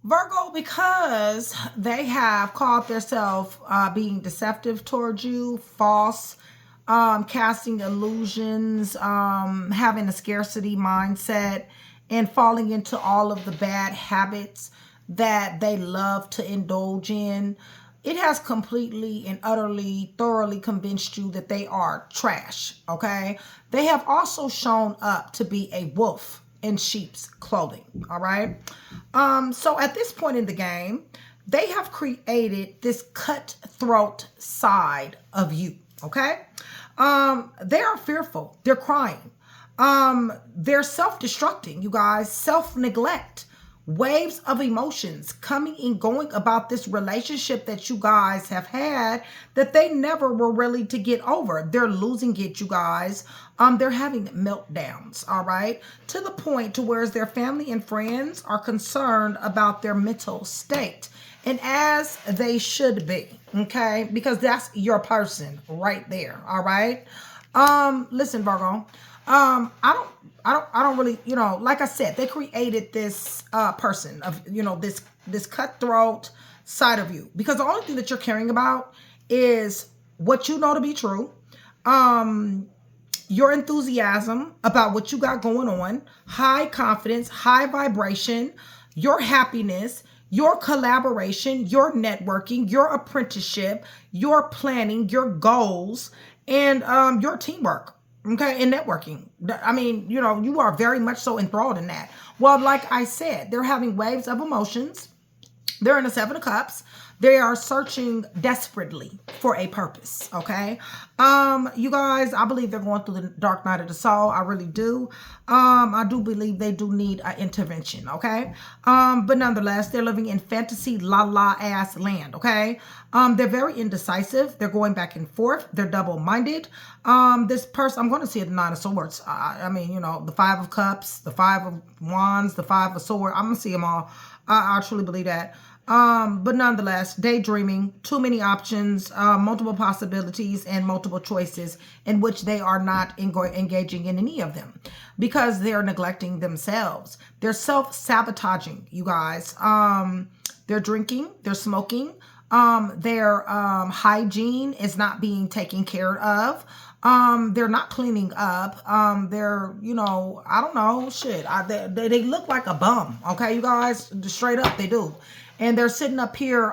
Virgo, because they have called themselves being deceptive towards you, false, casting illusions, having a scarcity mindset, and falling into all of the bad habits that they love to indulge in. It has completely and utterly, thoroughly convinced you that they are trash, okay? They have also shown up to be a wolf in sheep's clothing, all right? So at this point in the game, they have created this cutthroat side of you, okay? They are fearful. They're crying. They're self-destructing, you guys, self-neglect, waves of emotions coming and going about this relationship that you guys have had that they never were really to get over. They're losing it, you guys. They're having meltdowns, all right, to the point to where their family and friends are concerned about their mental state, and as they should be, okay, because that's your person right there, all right. Listen, Virgo, I don't really, like I said, they created this person of, this cutthroat side of you, because the only thing that you're caring about is what you know to be true. Your enthusiasm about what you got going on, high confidence, high vibration, your happiness, your collaboration, your networking, your apprenticeship, your planning, your goals, and your teamwork. Okay, and networking. I mean, you are very much so enthralled in that. Well, like I said, they're having waves of emotions. They're in the Seven of Cups. They are searching desperately for a purpose, okay? You guys, I believe they're going through the dark night of the soul. I really do. I do believe they do need an intervention, okay? But nonetheless, they're living in fantasy la ass land, okay? They're very indecisive. They're going back and forth. They're double-minded. This person, I'm going to see the Nine of Swords. I mean, the Five of Cups, the Five of Wands, the Five of Swords. I'm going to see them all. I truly believe that. But nonetheless, daydreaming, too many options, multiple possibilities, and multiple choices in which they are not engaging in any of them because they're neglecting themselves. They're self-sabotaging, you guys. They're drinking, they're smoking, their hygiene is not being taken care of. They're not cleaning up. They're, I don't know, shit. They look like a bum, okay, you guys? Straight up, they do. And they're sitting up here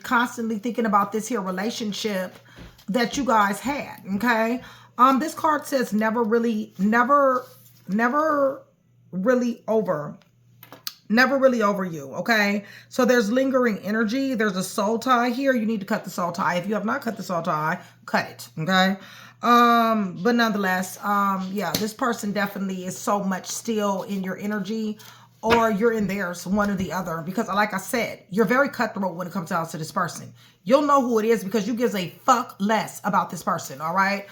constantly thinking about this here relationship that you guys had, okay? This card says never really over. Never really over you, okay? So there's lingering energy. There's a soul tie here. You need to cut the soul tie. If you have not cut the soul tie, cut it, okay? But nonetheless, yeah, this person definitely is so much still in your energy, or you're in theirs, one or the other, because like I said, you're very cutthroat when it comes down to this person. You'll know who it is because you give a fuck less about this person, all right?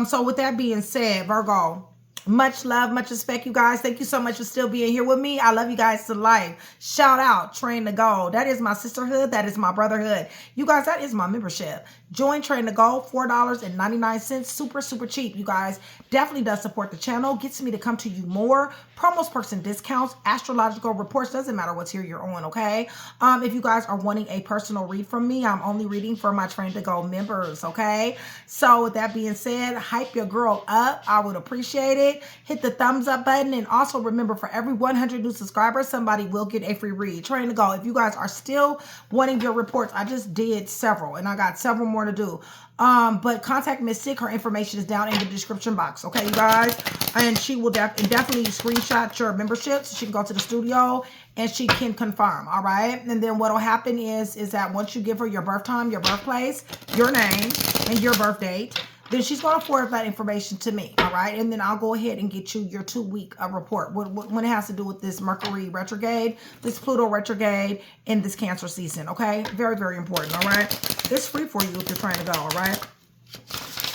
So with that being said, Virgo, much love, much respect, you guys. Thank you so much for still being here with me. I love you guys to life. Shout out, Train to Go. That is my sisterhood. That is my brotherhood. You guys, that is my membership. Join Train to Go, $4.99. Super, super cheap, you guys. Definitely does support the channel. Gets me to come to you more. Promos, perks, and discounts. Astrological reports. Doesn't matter what's here you're on, okay? If you guys are wanting a personal read from me, I'm only reading for my Train to Go members, okay? So with that being said, hype your girl up. I would appreciate it. Hit the thumbs up button, and also remember, for every 100 new subscribers, somebody will get a free read. Train to Go. If you guys are still wanting your reports, I just did several, and I got several more to do. But contact Mystic. Her information is down in the description box, okay, you guys? And she will definitely screenshot your membership so she can go to the studio and she can confirm, all right? And then what'll happen is that once you give her your birth time, your birthplace, your name, and your birth date, then she's going to forward that information to me, all right? And then I'll go ahead and get you your 2-week report when it has to do with this Mercury retrograde, this Pluto retrograde, and this Cancer season, okay? Very, very important, all right? It's free for you if you're trying to go, all right?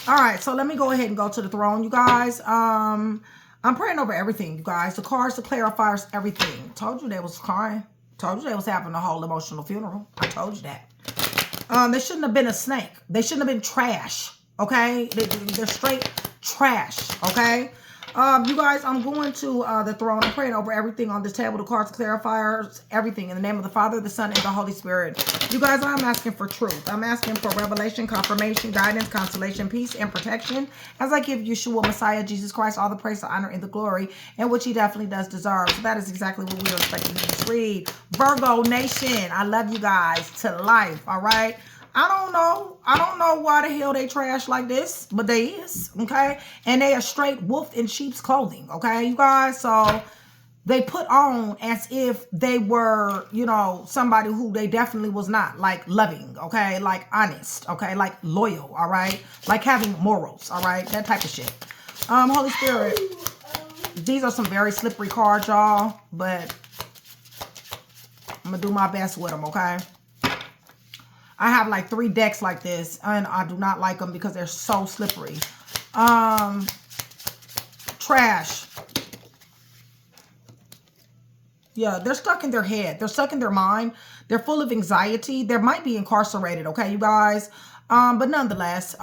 All right, so let me go ahead and go to the throne, you guys. I'm praying over everything, you guys. The cards, the clarifiers, everything. Told you they was crying. Told you they was having a whole emotional funeral. I told you that. They shouldn't have been a snake. They shouldn't have been trash. Okay, they're straight trash. Okay, You guys, I'm going to the throne. I'm praying over everything on this table, the cards, clarifiers, everything in the name of the Father, the Son, and the Holy Spirit. You guys, I'm asking for truth. I'm asking for revelation, confirmation, guidance, consolation, peace, and protection. As I give Yeshua, Messiah, Jesus Christ, all the praise, the honor, and the glory, and which he definitely does deserve. So that is exactly what we are expecting in this read. Virgo Nation, I love you guys to life, all right? I don't know why the hell they trash like this, but they is, okay? And they are straight wolf in sheep's clothing, okay, you guys? So they put on as if they were, you know, somebody who they definitely was not, like loving, okay? Like honest, okay? Like loyal, all right? Like having morals, all right? That type of shit. Holy Spirit, these are some very slippery cards, y'all, but I'm going to do my best with them, okay? I have like 3 decks like this, and I do not like them because they're so slippery. Trash. Yeah, they're stuck in their head. They're stuck in their mind. They're full of anxiety. They might be incarcerated, okay, you guys? But nonetheless,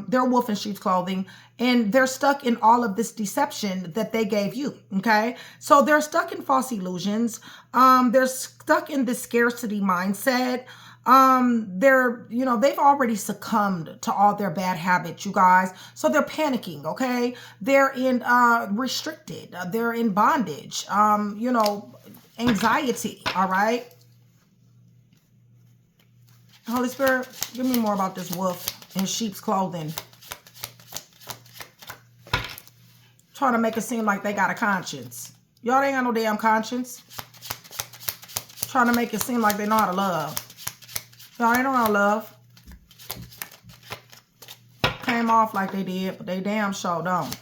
they're wolf in sheep's clothing, and they're stuck in all of this deception that they gave you, okay? So they're stuck in false illusions. They're stuck in this scarcity mindset. They've already succumbed to all their bad habits, you guys. So they're panicking, okay? They're in restricted. They're in bondage. Anxiety, all right? Holy Spirit, give me more about this wolf in sheep's clothing. Trying to make it seem like they got a conscience. Y'all ain't got no damn conscience. Trying to make it seem like they know how to love. Y'all ain't know how to love. Came off like they did, but they damn sure don't.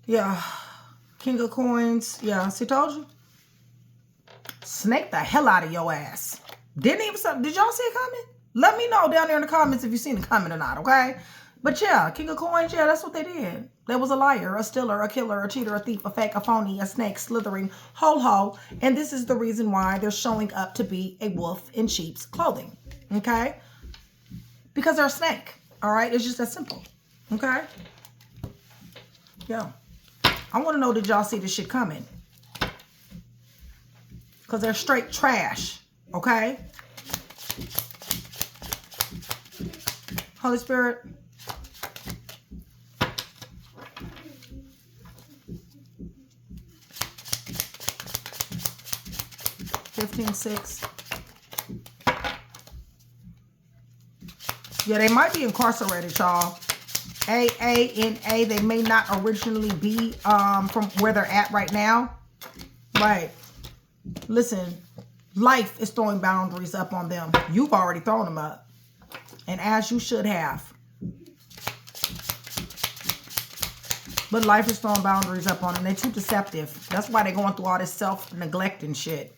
Yeah. King of Coins. Yeah, see, told you. Snake the hell out of your ass. Did y'all see it coming? Let me know down there in the comments if you seen it coming or not, okay? But yeah, King of Coins, yeah, that's what they did. They was a liar, a stealer, a killer, a cheater, a thief, a fake, a phony, a snake, slithering, ho-ho. And this is the reason why they're showing up to be a wolf in sheep's clothing, okay? Because they're a snake, all right? It's just that simple, okay? Yeah. I want to know, did y'all see this shit coming? Because they're straight trash, okay? Holy Spirit. $15,600. Yeah, they might be incarcerated, y'all. A-A-N-A. They may not originally be from where they're at right now. Right. Listen, life is throwing boundaries up on them. You've already thrown them up. And as you should have. But life is throwing boundaries up on them. They're too deceptive. That's why they're going through all this self-neglect and shit.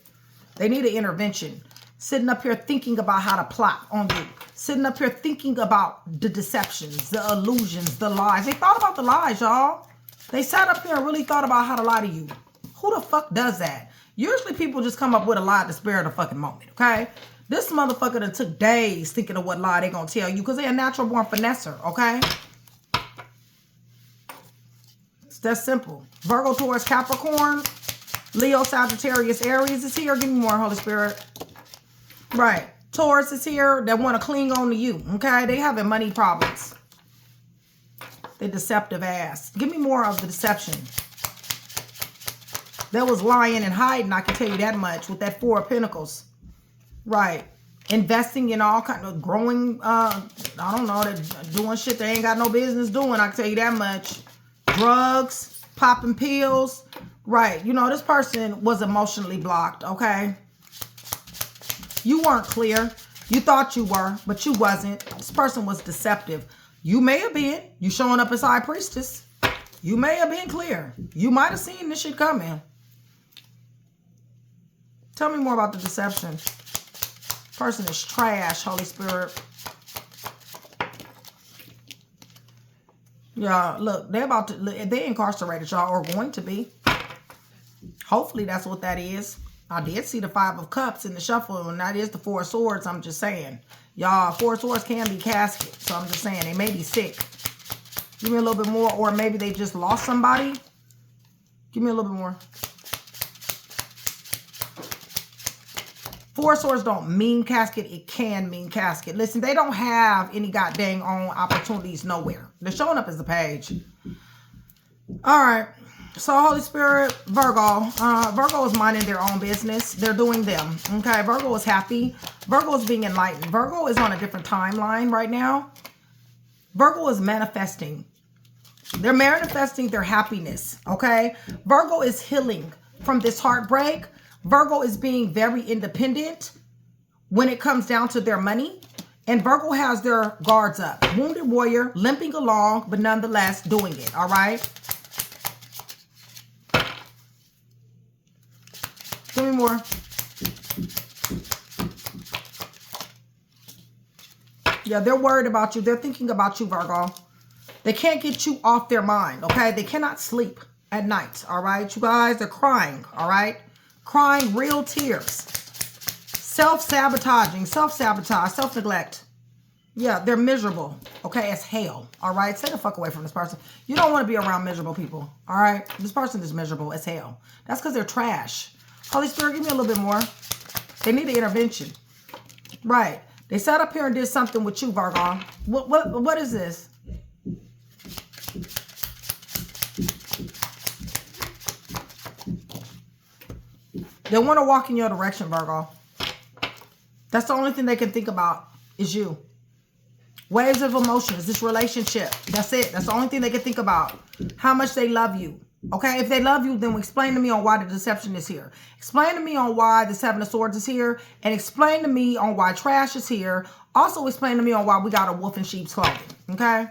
They need an intervention. Sitting up here thinking about how to plot on you. Sitting up here thinking about the deceptions, the illusions, the lies. They thought about the lies, y'all. They sat up here and really thought about how to lie to you. Who the fuck does that? Usually people just come up with a lie to spare the fucking moment, okay? This motherfucker that took days thinking of what lie they gonna tell you because they're a natural born finesser, okay? It's that simple. Virgo, Taurus, Capricorn, Leo, Sagittarius, Aries is here. Give me more, Holy Spirit. Right. Taurus is here that want to cling on to you, okay? They having money problems. They deceptive ass. Give me more of the deception. There was lying and hiding, I can tell you that much, with that 4 of Pentacles. Right. Investing in all kind of growing, I don't know, doing shit they ain't got no business doing, I can tell you that much. Drugs, popping pills. Right. You know, this person was emotionally blocked, okay? You weren't clear. You thought you were, but you wasn't. This person was deceptive. You may have been. You showing up as High Priestess. You may have been clear. You might have seen this shit coming. Tell me more about the deception. Person is trash, Holy Spirit. Yeah, look, they're incarcerated, y'all, or going to be. Hopefully that's what that is. I did see the 5 of Cups in the shuffle, and that is the 4 of Swords. I'm just saying. Y'all, 4 of Swords can be casket. So I'm just saying, they may be sick. Give me a little bit more. Or maybe they just lost somebody. Give me a little bit more. Four of Swords don't mean casket. It can mean casket. Listen, they don't have any goddamn own opportunities nowhere. They're showing up as a page. All right. So, Holy Spirit, Virgo. Virgo is minding their own business. They're doing them. Okay. Virgo is happy. Virgo is being enlightened. Virgo is on a different timeline right now. Virgo is manifesting. They're manifesting their happiness. Okay. Virgo is healing from this heartbreak. Virgo is being very independent when it comes down to their money. And Virgo has their guards up. Wounded warrior, limping along, but nonetheless doing it. All right. Give me more. Yeah, they're worried about you. They're thinking about you, Virgo. They can't get you off their mind, okay? They cannot sleep at night, all right? You guys, they're crying, all right? Crying real tears. Self-sabotaging, self-sabotage, self-neglect. Yeah, they're miserable, okay, as hell, all right? Stay the fuck away from this person. You don't want to be around miserable people, all right? This person is miserable as hell. That's because they're trash. Holy Spirit, give me a little bit more. They need an intervention. Right. They sat up here and did something with you, Virgo. What is this? They want to walk in your direction, Virgo. That's the only thing they can think about is you. Waves of emotions, this relationship. That's it. That's the only thing they can think about. How much they love you. Okay, if they love you, then explain to me on why the deception is here. Explain to me on why the Seven of Swords is here. And explain to me on why trash is here. Also explain to me on why we got a wolf in sheep's clothing. Okay?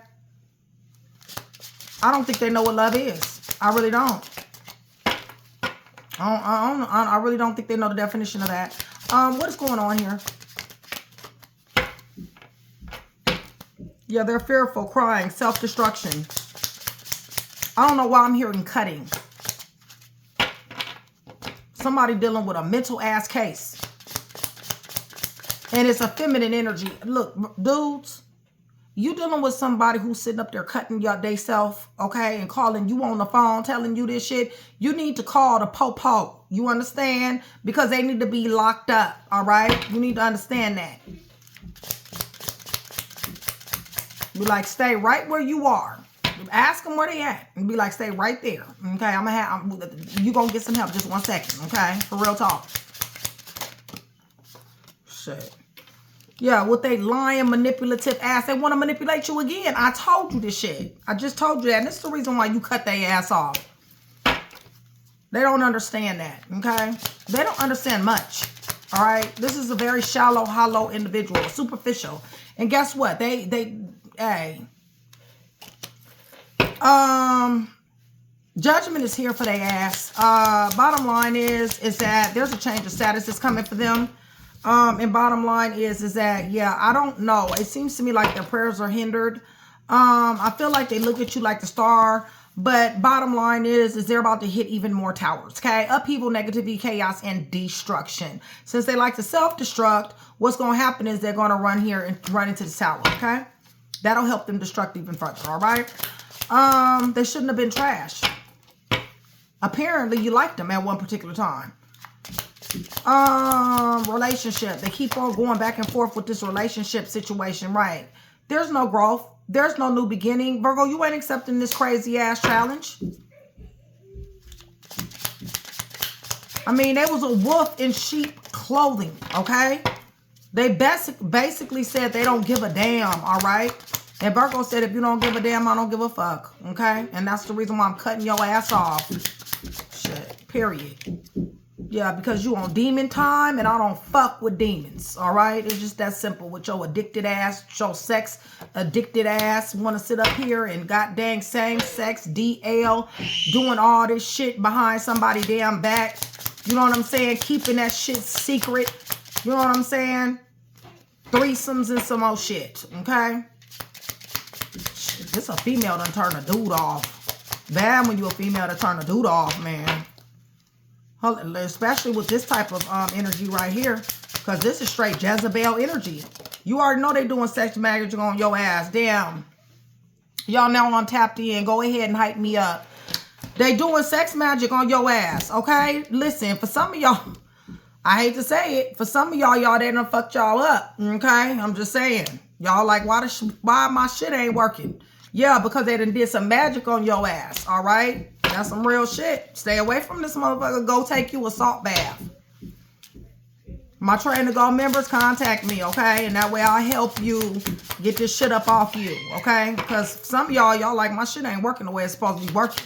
I don't think they know what love is. I really don't. I really don't think they know the definition of that. What is going on here? Yeah, they're fearful, crying, self-destruction. I don't know why I'm hearing cutting. Somebody dealing with a mental ass case. And it's a feminine energy. Look, dudes, you dealing with somebody who's sitting up there cutting your day self, okay, and calling you on the phone, telling you this shit. You need to call the po-po. You understand? Because they need to be locked up, all right? You need to understand that. Be like, stay right where you are. Ask them where they at and be like, stay right there. Okay, you gonna get some help. Just 1 second. Okay, for real talk. Shit. Yeah, with they lying, manipulative ass, they want to manipulate you again. I told you this shit. I just told you that. And this is the reason why you cut their ass off. They don't understand that. Okay, they don't understand much. All right, this is a very shallow, hollow individual, superficial. And guess what? Hey. Judgment is here for their ass. Bottom line is that there's a change of status that's coming for them. And bottom line is that, yeah, I don't know. It seems to me like their prayers are hindered. I feel like they look at you like the star, but bottom line is they're about to hit even more towers. Okay. Upheaval, negativity, chaos, and destruction. Since they like to self-destruct, what's going to happen is they're going to run here and run into the tower. Okay. That'll help them destruct even further. All right. They shouldn't have been trash. Apparently you liked them at one particular time. Relationship. They keep on going back and forth with this relationship situation, right? There's no growth. There's no new beginning. Virgo, you ain't accepting this crazy ass challenge. I mean, there was a wolf in sheep clothing, okay? They basically said they don't give a damn, all right? And Virgo said, if you don't give a damn, I don't give a fuck. Okay? And that's the reason why I'm cutting your ass off. Shit. Period. Yeah, because you on demon time and I don't fuck with demons. All right? It's just that simple with your addicted ass, your sex addicted ass. Want to sit up here and goddamn same sex, DL, doing all this shit behind somebody's damn back. You know what I'm saying? Keeping that shit secret. You know what I'm saying? Threesomes and some more shit. Okay? This a female done turn a dude off. Bad when you a female to turn a dude off, man. Especially with this type of energy right here. Because this is straight Jezebel energy. You already know they doing sex magic on your ass. Damn. Y'all now I'm tapped in. Go ahead and hype me up. They doing sex magic on your ass, okay? Listen, for some of y'all, I hate to say it, for some of y'all, they done fucked y'all up, okay? I'm just saying. Y'all like, why my shit ain't working? Yeah, because they done did some magic on your ass, all right? That's some real shit. Stay away from this motherfucker. Go take you a salt bath. My Train to Go members, contact me, okay? And that way I'll help you get this shit up off you, okay? Because some of y'all like, my shit ain't working the way it's supposed to be working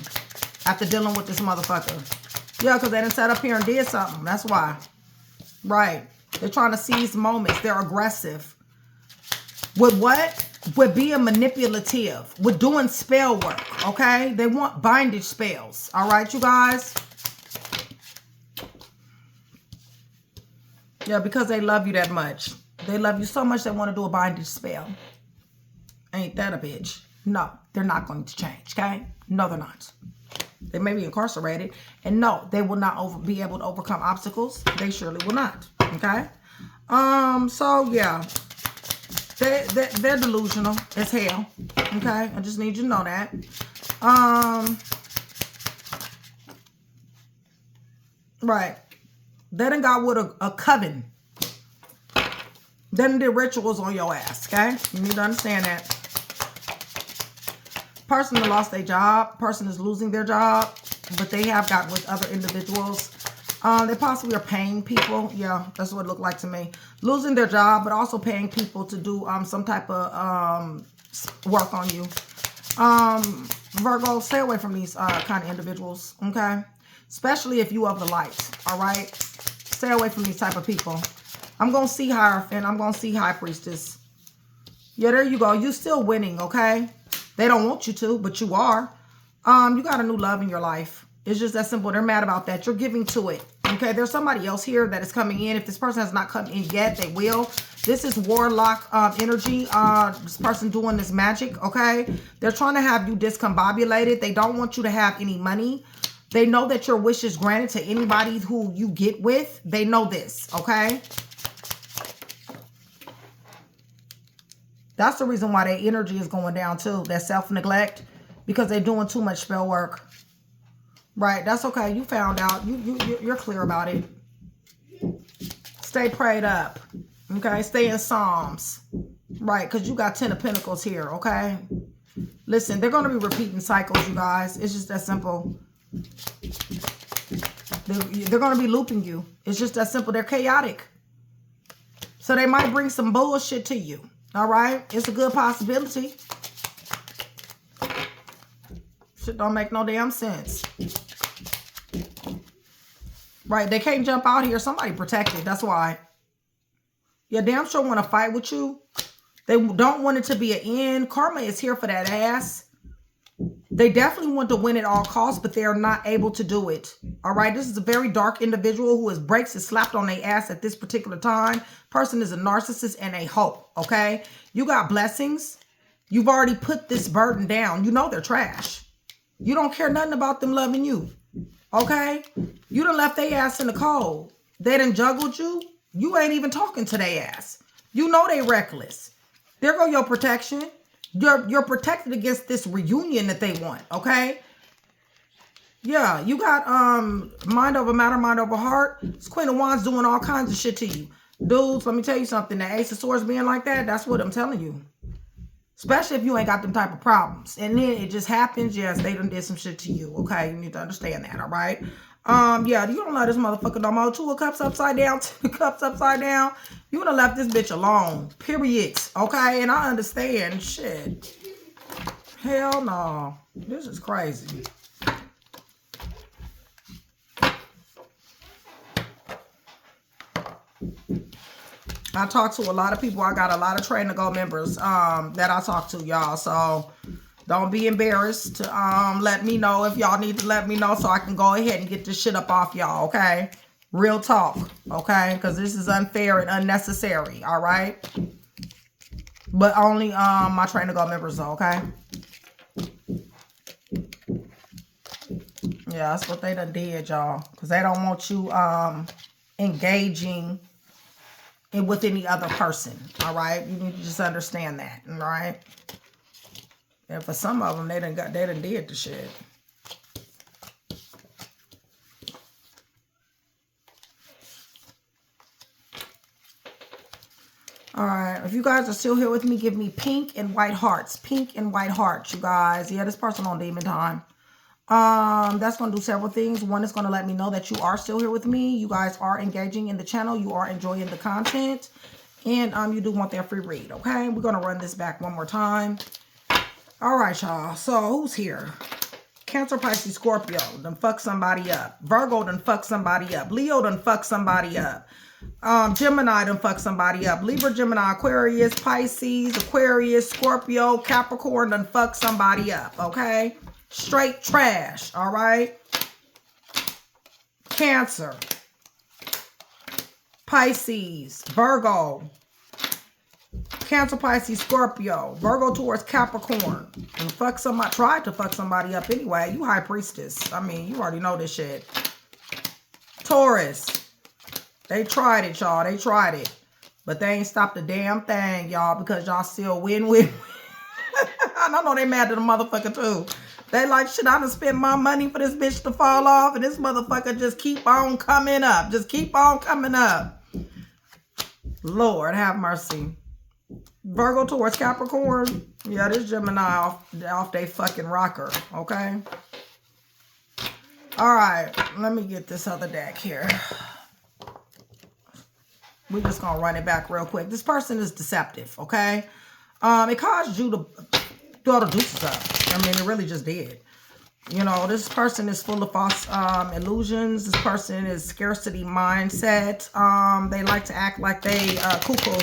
after dealing with this motherfucker. Yeah, because they done sat up here and did something. That's why. Right. They're trying to seize moments. They're aggressive. With what? With being manipulative. With doing spell work, okay? They want bindage spells, all right, you guys? Yeah, because they love you that much. They love you so much they want to do a bindage spell. Ain't that a bitch? No, they're not going to change, okay? No, they're not. They may be incarcerated. And no, they will not be able to overcome obstacles. They surely will not, okay? So, yeah. They're delusional as hell, okay? I just need you to know that. Right. They done got with a coven. They done did rituals on your ass, okay? You need to understand that. Person that lost their job. Person is losing their job. But they have got with other individuals. They possibly are paying people. Yeah, that's what it looked like to me. Losing their job, but also paying people to do some type of work on you. Virgo, stay away from these kind of individuals, okay? Especially if you of the light, all right? Stay away from these type of people. I'm going to see Hierophant. I'm going to see High Priestess. Yeah, there you go. You still winning, okay? They don't want you to, but you are. You got a new love in your life. It's just that simple. They're mad about that. You're giving to it, okay? There's somebody else here that is coming in. If this person has not come in yet, they will. This is warlock energy. This person doing this magic, okay? They're trying to have you discombobulated. They don't want you to have any money. They know that your wish is granted to anybody who you get with. They know this, okay? That's the reason why their energy is going down too. That self-neglect, because they're doing too much spell work. Right, that's okay. You found out. You're clear about it. Stay prayed up, okay? Stay in Psalms, right? Because you got 10 of Pentacles here, okay? Listen, they're going to be repeating cycles, you guys. It's just that simple. They're going to be looping you. It's just that simple. They're chaotic. So they might bring some bullshit to you. All right? It's a good possibility. Shit don't make no damn sense. Right? They can't jump out here. Somebody protected. That's why. Yeah, damn sure want to fight with you. They don't want it to be an end. Karma is here for that ass. They definitely want to win at all costs, but they are not able to do it. All right. This is a very dark individual who has brakes is slapped on their ass at this particular time. Person is a narcissist and a hoe. Okay. You got blessings. You've already put this burden down. You know they're trash. You don't care nothing about them loving you. Okay. You done left their ass in the cold. They done juggled you. You ain't even talking to their ass. You know they reckless. There go your protection. You're protected against this reunion that they want, okay? Yeah, you got mind over matter, mind over heart. This Queen of Wands doing all kinds of shit to you. Dudes, let me tell you something. The Ace of Swords being like that, that's what I'm telling you. Especially if you ain't got them type of problems. And then it just happens, yes, they done did some shit to you, okay? You need to understand that, all right? Yeah, you don't love this motherfucker no more. 2 of Cups upside down, 2 of Cups upside down. You would have left this bitch alone. Period. Okay? And I understand. Shit. Hell no. This is crazy. I talk to a lot of people. I got a lot of Train to Go members that I talk to, y'all. So don't be embarrassed to let me know if y'all need to let me know so I can go ahead and get this shit up off y'all, okay? Real talk, okay? Because this is unfair and unnecessary, all right? But only my Train to Go members, though, okay? Yeah, that's what they done did, y'all. Because they don't want you engaging with any other person, all right? You need to just understand that, all right? And for some of them, they done did the shit. All right, if you guys are still here with me, give me pink and white hearts. Pink and white hearts, you guys. Yeah, this person on demon time. That's going to do several things. One is going to let me know that you are still here with me. You guys are engaging in the channel. You are enjoying the content. And you do want that free read, okay? We're going to run this back one more time. All right, y'all. So, who's here? Cancer, Pisces, Scorpio done fuck somebody up. Virgo done fuck somebody up. Leo done fuck somebody up. Gemini done fuck somebody up. Libra, Gemini, Aquarius, Pisces, Aquarius, Scorpio, Capricorn done fuck somebody up, okay? Straight trash, all right? Cancer, Pisces, Virgo, Cancer, Pisces, Scorpio, Virgo towards Capricorn, and fuck somebody, tried to fuck somebody up anyway. You high priestess. I mean, you already know this shit. Taurus, they tried it, y'all. They tried it. But they ain't stopped a damn thing, y'all, because y'all still win. I know they mad at the motherfucker, too. They like, shit, I done spent my money for this bitch to fall off, and this motherfucker just keep on coming up. Just keep on coming up. Lord, have mercy. Virgo towards Capricorn. Yeah, this Gemini off they fucking rocker, okay? All right, let me get this other deck here. We're just going to run it back real quick. This person is deceptive, okay? It caused you to do all the deuces up. I mean, it really just did. You know, this person is full of false illusions. This person is scarcity mindset. They like to act like they cuckoo.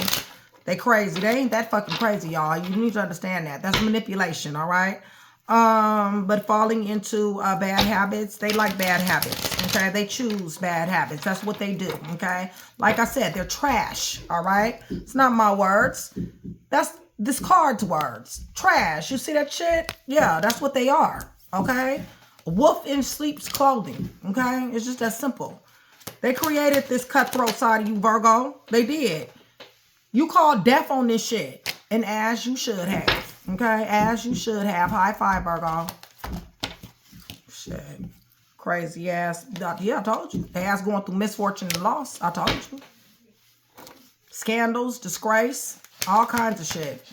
They crazy. They ain't that fucking crazy, y'all. You need to understand that. That's manipulation, all right? But falling into bad habits, they like bad habits, okay? They choose bad habits. That's what they do, okay? Like I said, they're trash, all right? It's not my words. That's this card's words. Trash. You see that shit? Yeah, that's what they are, okay? A wolf in sheep's clothing, okay? It's just that simple. They created this cutthroat side of you, Virgo. They did. You called death on this shit, and as you should have. Okay, as you should have. High five, Virgo. Shit. Crazy ass. Yeah, I told you. They ass going through misfortune and loss. I told you. Scandals, disgrace, all kinds of shit.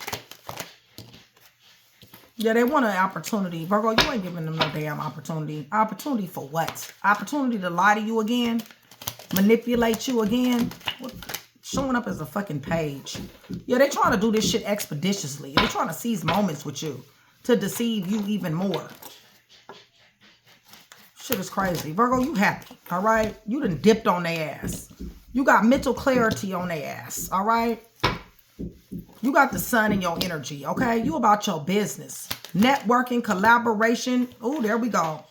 Yeah, they want an opportunity. Virgo, you ain't giving them no damn opportunity. Opportunity for what? Opportunity to lie to you again? Manipulate you again? What? Showing up as a fucking page. Yeah, they trying to do this shit expeditiously. They trying to seize moments with you to deceive you even more. Shit is crazy. Virgo, you happy, all right? You done dipped on their ass. You got mental clarity on their ass, all right? You got the sun in your energy, okay? You about your business. Networking, collaboration. Oh, there we go.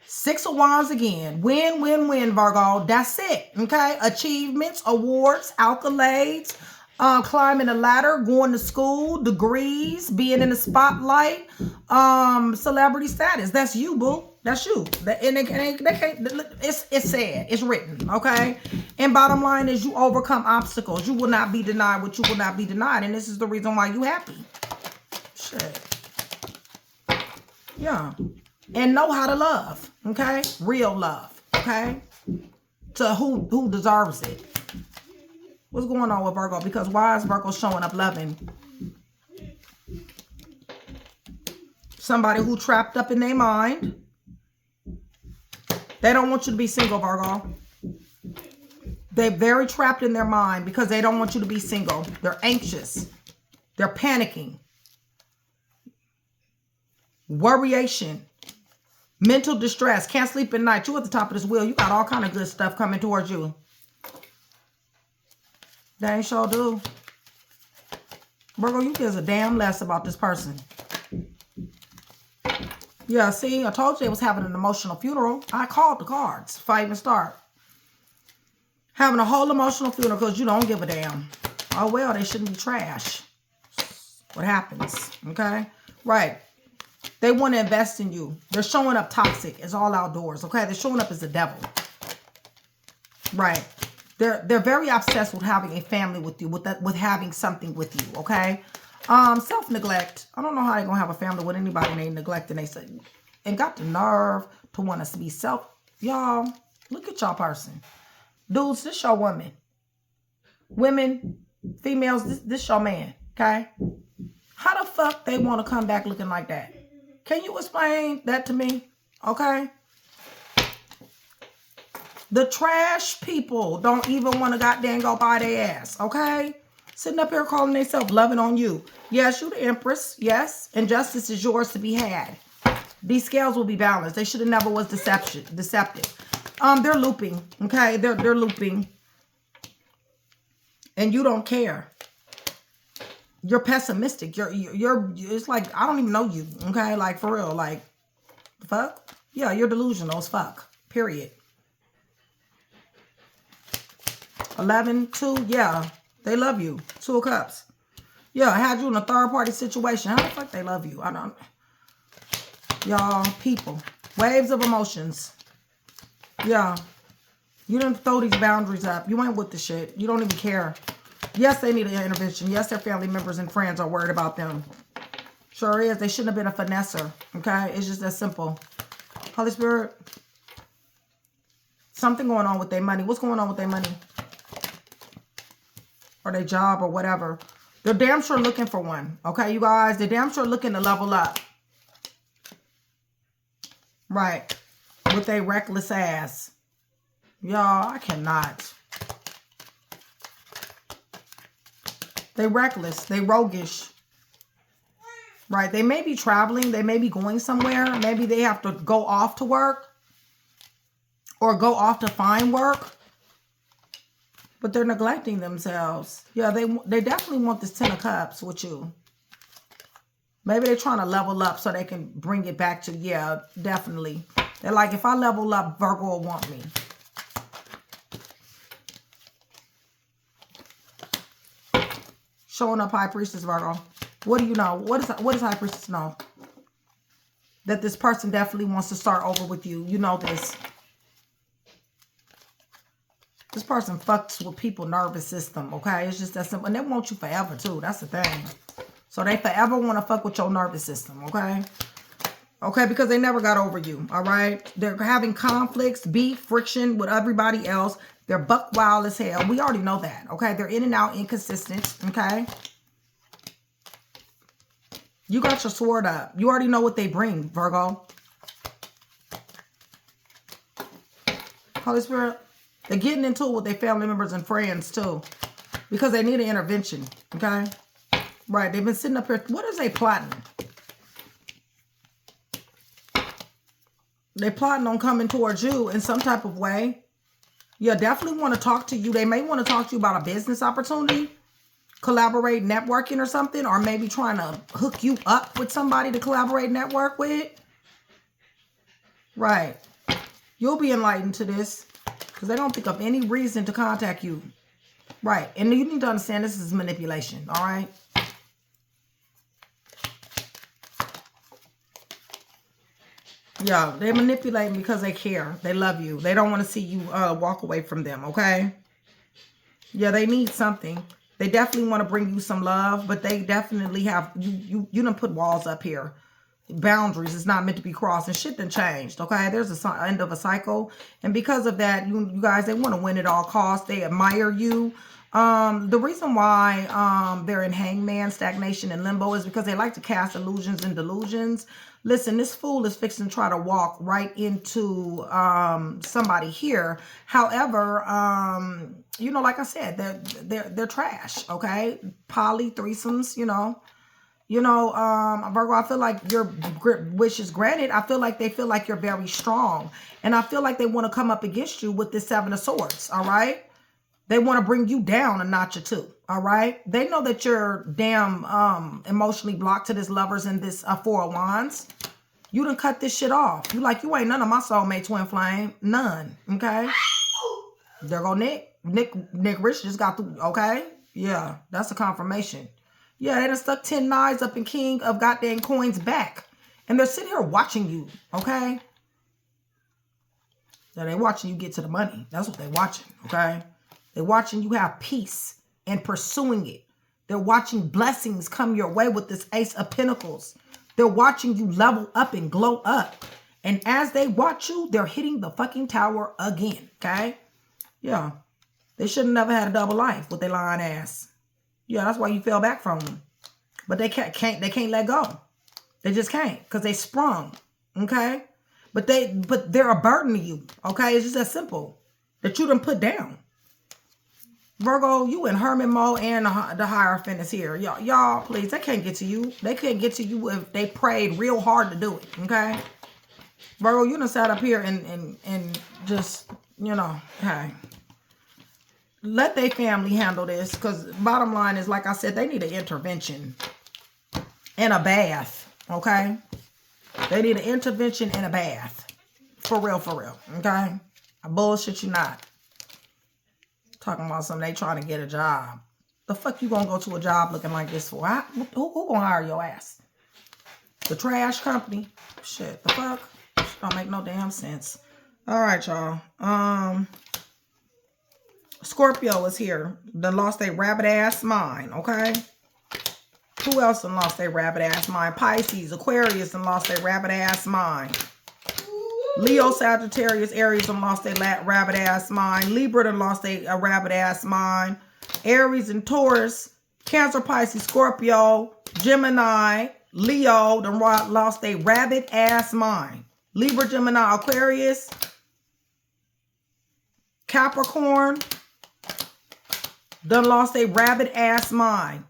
Six of Wands again. Win, win, win, Virgo. That's it. Okay? Achievements, awards, accolades, climbing a ladder, going to school, degrees, being in the spotlight, celebrity status. That's you, boo. That's you. And they can't, it's said. It's written. Okay? And bottom line is you overcome obstacles. You will not be denied what you will not be denied. And this is the reason why you happy. Shit. Yeah. And know how to love, okay? Real love, okay? To who deserves it. What's going on with Virgo? Because why is Virgo showing up loving? Somebody who trapped up in their mind. They don't want you to be single, Virgo. They're very trapped in their mind because they don't want you to be single. They're anxious. They're panicking. Worryation. Mental distress. Can't sleep at night. You at the top of this wheel. You got all kind of good stuff coming towards you. They ain't sure do. Virgo, you gives a damn less about this person. Yeah, see, I told you they was having an emotional funeral. I called the cards before I even start. Having a whole emotional funeral because you don't give a damn. Oh, well, they shouldn't be trash. What happens, okay? Right. They want to invest in you. They're showing up toxic. It's all outdoors, okay? They're showing up as the devil. Right. They're very obsessed with having a family with you, with having something with you, okay? Self-neglect. I don't know how they're going to have a family with anybody and they neglect and they say, and got the nerve to want us to be self. Y'all, look at y'all person. Dudes, this your woman. Women, females, this your man, okay? How the fuck they want to come back looking like that? Can you explain that to me? Okay? The trash people don't even want to goddamn go by their ass, okay? Sitting up here calling themselves loving on you. Yes, you the empress. Yes, and justice is yours to be had. These scales will be balanced. They should have never was deceptive. They're looping, okay? They're looping. And you don't care. You're pessimistic. It's like, I don't even know you, okay? Like, for real, like, fuck? Yeah, you're delusional as fuck, period. 11, 2, yeah, they love you. 2 of Cups. Yeah, I had you in a third-party situation. How the fuck they love you? I don't. Y'all, people. Waves of emotions. Yeah. You didn't throw these boundaries up. You ain't with the shit. You don't even care. Yes, they need an intervention. Yes, their family members and friends are worried about them. Sure is. They shouldn't have been a finesser. Okay? It's just that simple. Holy Spirit. Something going on with their money. What's going on with their money? Or their job or whatever. They're damn sure looking for one. Okay, you guys? They're damn sure looking to level up. Right. With a reckless ass. Y'all, I cannot. They reckless. They roguish. Right. They may be traveling. They may be going somewhere. Maybe they have to go off to work. Or go off to find work. But they're neglecting themselves. Yeah, they definitely want this 10 of Cups with you. Maybe they're trying to level up so they can bring it back to, yeah, definitely. They're like, if I level up, Virgo will want me. Showing up High Priestess, Virgo. What do you know? What does High Priestess know? That this person definitely wants to start over with you. You know this. This person fucks with people's nervous system, okay? It's just that simple. And they want you forever, too. That's the thing. So they forever want to fuck with your nervous system, okay? Okay, because they never got over you, all right? They're having conflicts, beef, friction with everybody else. They're buck wild as hell. We already know that, okay? They're in and out, inconsistent, okay? You got your sword up. You already know what they bring, Virgo. Holy Spirit. They're getting into it with their family members and friends, too. Because they need an intervention, okay? Right, they've been sitting up here. What is they plotting? They're plotting on coming towards you in some type of way. Yeah, definitely want to talk to you. They may want to talk to you about a business opportunity. Collaborate, networking or something. Or maybe trying to hook you up with somebody to collaborate, network with. Right. You'll be enlightened to this. Because they don't think of any reason to contact you. Right. And you need to understand this is manipulation. All right. Yeah. They're manipulating because they care. They love you. They don't want to see you walk away from them. Okay. Yeah. They need something. They definitely want to bring you some love. But they definitely have. You done put walls up here. Boundaries is not meant to be crossed, and shit done changed. Okay, there's a end of a cycle, and because of that, you guys, they want to win at all costs. They admire you. The reason why they're in hangman, stagnation, and limbo is because they like to cast illusions and delusions. Listen, this fool is fixing to try to walk right into somebody here. However, you know, like I said, they're trash. Okay, poly threesomes, you know. You know, Virgo, I feel like your wish is granted. I feel like they feel like you're very strong. And I feel like they want to come up against you with this 7 of Swords, all right? They want to bring you down a notch or two, all right? They know that you're damn emotionally blocked to this Lovers and this 4 of Wands. You done cut this shit off. You like, you ain't none of my soulmate twin flame. None, okay? There go Nick. Nick Rich just got through, okay? Yeah, that's a confirmation. Yeah, they done stuck 10 knives up in King of goddamn Coins back. And they're sitting here watching you, okay? Yeah, they watching you get to the money. That's what they watching, okay? They watching you have peace and pursuing it. They're watching blessings come your way with this Ace of Pentacles. They're watching you level up and glow up. And as they watch you, they're hitting the fucking tower again, okay? Yeah. They should have never had a double life with their lying ass. Yeah, that's why you fell back from them. But they can't let go. They just can't because they sprung, okay? But they're a burden to you, okay? It's just that simple. That you done put down. Virgo, you in hermit mode and the Hierophant is here. Y'all, please, they can't get to you. They can't get to you if they prayed real hard to do it, okay? Virgo, you done sat up here and just, you know, hey. Let their family handle this because bottom line is, like I said, they need an intervention and a bath, okay? They need an intervention and a bath. For real, okay? I bullshit you not. Talking about something, they trying to get a job. The fuck you gonna go to a job looking like this for? Who gonna hire your ass? The trash company? Shit, the fuck? Shit don't make no damn sense. All right, y'all. Scorpio is here. Done lost their rabbit ass mind, okay? Who else done lost their rabbit ass mind? Pisces, Aquarius done lost their rabbit ass mind. Leo, Sagittarius, Aries done lost their rabbit ass mind. Libra done lost their rabbit ass mind. Aries and Taurus, Cancer, Pisces, Scorpio, Gemini, Leo done lost their rabbit ass mind. Libra, Gemini, Aquarius, Capricorn done lost their rabbit ass mind.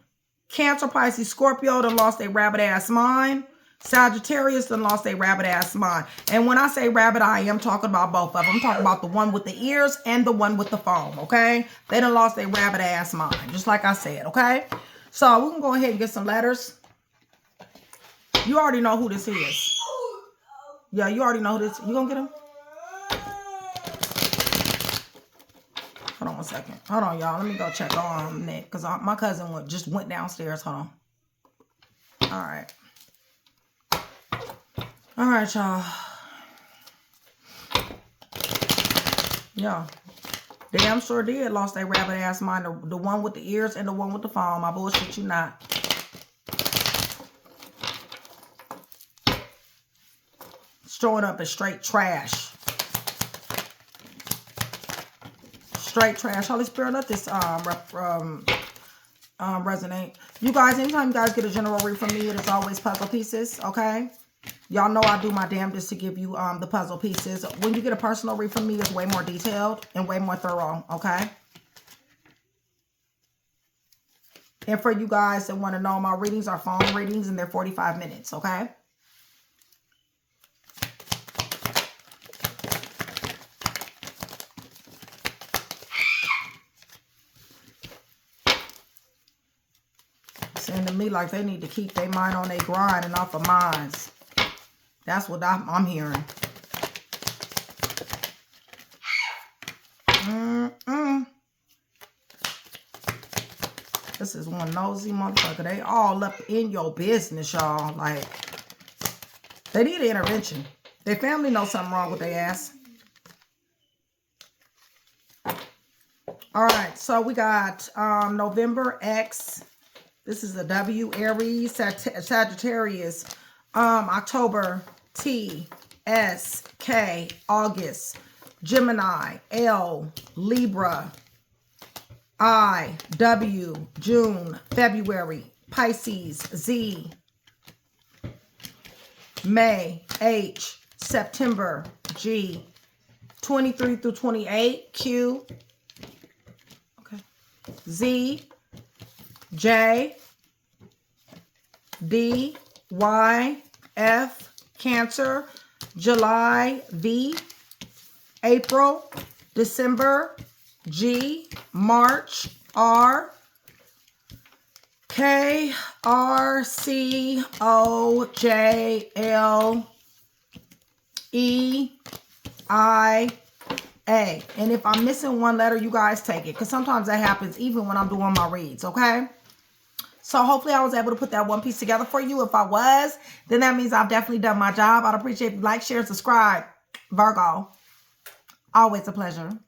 Cancer, Pisces, Scorpio done lost their rabbit ass mind. Sagittarius done lost their rabbit ass mind. And when I say rabbit, I am talking about both of them. I'm talking about the one with the ears and the one with the phone, okay? They done lost their rabbit ass mind, just like I said, okay? So we can go ahead and get some letters. You already know who this is. Yeah, you already know who this is. You gonna get him? Hold on one second. Hold on, y'all. Let me go check on Nick because my cousin just went downstairs. Hold on. All right. All right, y'all. Yeah. Damn sure did lost their rabbit ass mind. The one with the ears and the one with the phone. My bullshit you not. Showing up as straight trash. Straight trash. Holy Spirit, let this resonate. You guys, anytime you guys get a general read from me, it is always puzzle pieces, okay? Y'all know I do my damnedest to give you the puzzle pieces. When you get a personal read from me, it's way more detailed and way more thorough, okay? And for you guys that want to know, my readings are phone readings and they're 45 minutes, okay? Saying to me like they need to keep their mind on their grind and off of minds. That's what I'm hearing. This is one nosy motherfucker. They all up in your business, y'all. Like, they need an intervention. Their family knows something wrong with their ass. All right, so we got November X. This is a W, Aries, Sagittarius. October, T, S, K, August, Gemini, L, Libra, I, W, June, February, Pisces, Z, May, H, September, G, 23 through 28, Q, okay, Z, J, D, Y, F, Cancer, July, V, April, December, G, March, R, K, R, C, O, J, L, E, I, A. And if I'm missing one letter, you guys take it. Because sometimes that happens even when I'm doing my reads, okay? So hopefully I was able to put that one piece together for you. If I was, then that means I've definitely done my job. I'd appreciate if you like, share, subscribe. Virgo, always a pleasure.